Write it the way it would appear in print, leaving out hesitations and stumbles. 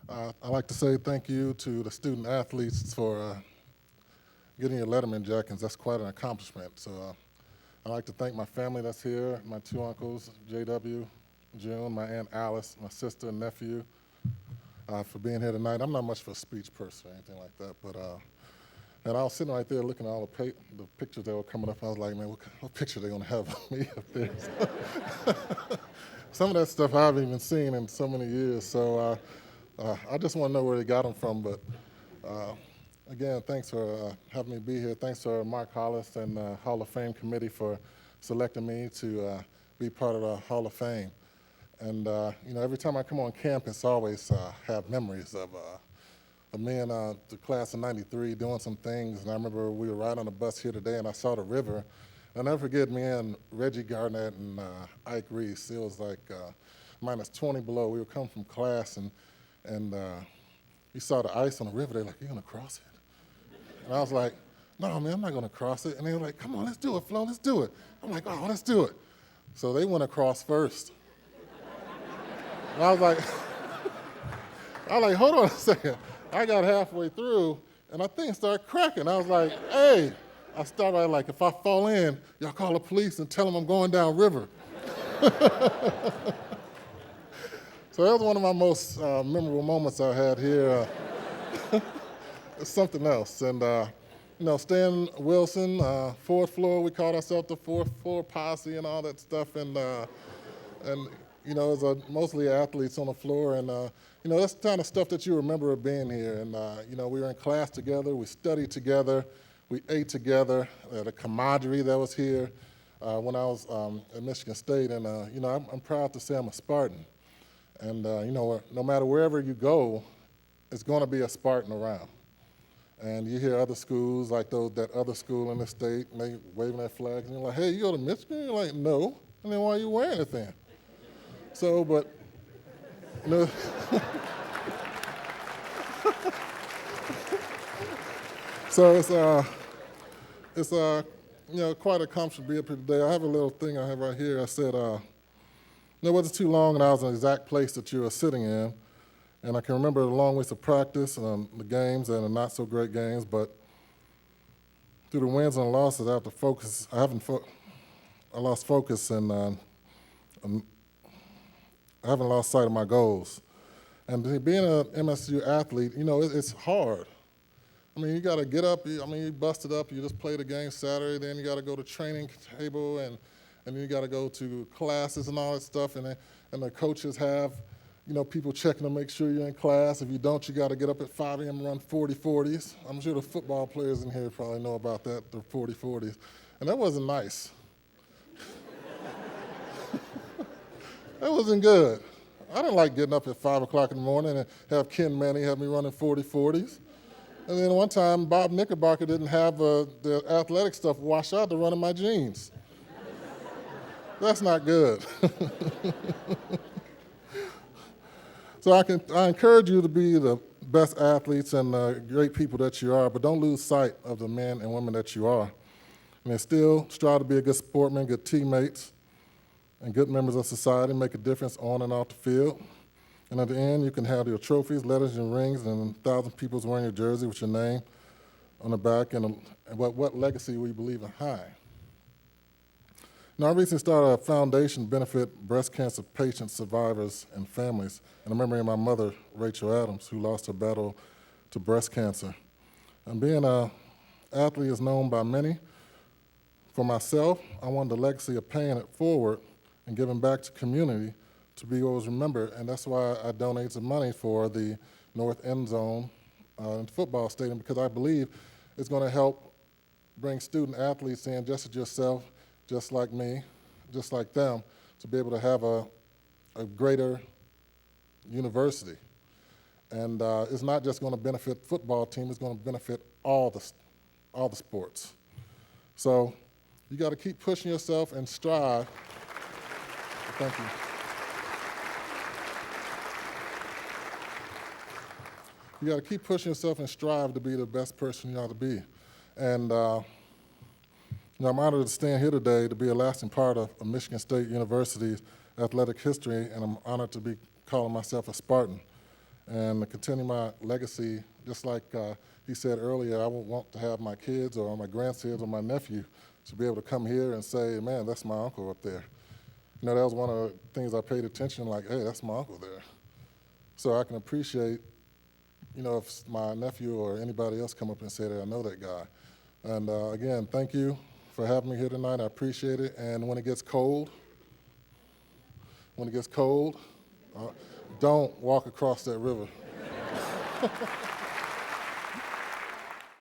I'd like to say thank you to the student athletes for getting your Letterman jackets. That's quite an accomplishment. So I'd like to thank my family that's here, my two uncles, J.W., June, my Aunt Alice, my sister and nephew, for being here tonight. I'm not much of a speech person or anything like that, but and I was sitting right there looking at all the pictures that were coming up. I was like, man, what picture are they going to have of me up there? Some of that stuff I haven't even seen in so many years. So I just want to know where they got them from. But again, thanks for having me be here. Thanks to Mark Hollis and the Hall of Fame committee for selecting me to be part of the Hall of Fame. And every time I come on campus, I always have memories of me and the class of '93 doing some things. And I remember we were riding on the bus here today, and I saw the river. I'll never forget me and Reggie Garnett and Ike Reese. It was like minus 20 below. We were coming from class, and we saw the ice on the river. They're like, "You gonna cross it?" And I was like, "No, man, I'm not gonna cross it." And they were like, "Come on, let's do it, Flo, let's do it." I'm like, "Oh, let's do it." So they went across first. And I was like, hold on a second. I got halfway through, and I think it started cracking. I was like, "Hey." I started like, if I fall in, y'all call the police and tell them I'm going down river. So that was one of my most memorable moments I had here. It's something else. And, Stan Wilson, fourth floor, we called ourselves the fourth floor posse and all that stuff. And it was mostly athletes on the floor. And, that's the kind of stuff that you remember of being here. And, we were in class together, we studied together. We ate together, the camaraderie that was here when I was at Michigan State, and I'm proud to say I'm a Spartan. And no matter wherever you go, it's going to be a Spartan around. And you hear other schools like that other school in the state, and they waving their flags, and you're like, "Hey, you go to Michigan?" You're like, "No." And then why are you wearing it then? So, but so it's quite a accomplishment to be up here today. I have a little thing I have right here. I said, it wasn't too long, and I was in the exact place that you were sitting in, and I can remember the long ways of practice, the games, and the not so great games. But through the wins and the losses, I have to focus. I lost focus, and I haven't lost sight of my goals. And being an MSU athlete, it's hard. I mean, you got to get up. You busted up. You just played a game Saturday. Then you got to go to training table, and then you got to go to classes and all that stuff. And the coaches have, people checking to make sure you're in class. If you don't, you got to get up at 5 a.m. and run 40-40s. I'm sure the football players in here probably know about that, the 40-40s. And that wasn't nice. That wasn't good. I didn't like getting up at 5 o'clock in the morning and have Ken Manny have me running 40-40s. And then one time, Bob Knickerbocker didn't have the athletic stuff washed out to run in my jeans. That's not good. So I encourage you to be the best athletes and great people that you are, but don't lose sight of the men and women that you are. And still strive to be a good sportsman, good teammates, and good members of society, make a difference on and off the field. And at the end, you can have your trophies, letters, and rings, and 1,000 people's wearing your jersey with your name on the back, and what legacy we believe in high. Now, I recently started a foundation to benefit breast cancer patients, survivors, and families, in memory of my mother, Rachel Adams, who lost her battle to breast cancer. And being an athlete is known by many. For myself, I wanted the legacy of paying it forward and giving back to community to be always remembered, and that's why I donate some money for the North End Zone football stadium, because I believe it's going to help bring student athletes in, just as yourself, just like me, just like them, to be able to have a greater university. And it's not just going to benefit the football team, it's going to benefit all the sports. So you got to keep pushing yourself and strive. Thank you. You got to keep pushing yourself and strive to be the best person you ought to be. And I'm honored to stand here today to be a lasting part of Michigan State University's athletic history, and I'm honored to be calling myself a Spartan. and to continue my legacy, just like he said earlier, I would want to have my kids or my grandkids or my nephew to be able to come here and say, man, that's my uncle up there. You know, that was one of the things I paid attention, like, hey, that's my uncle there. So I can appreciate, you know, if my nephew or anybody else come up and say that I know that guy. And again, thank you for having me here tonight. I appreciate it. And when it gets cold, don't walk across that river.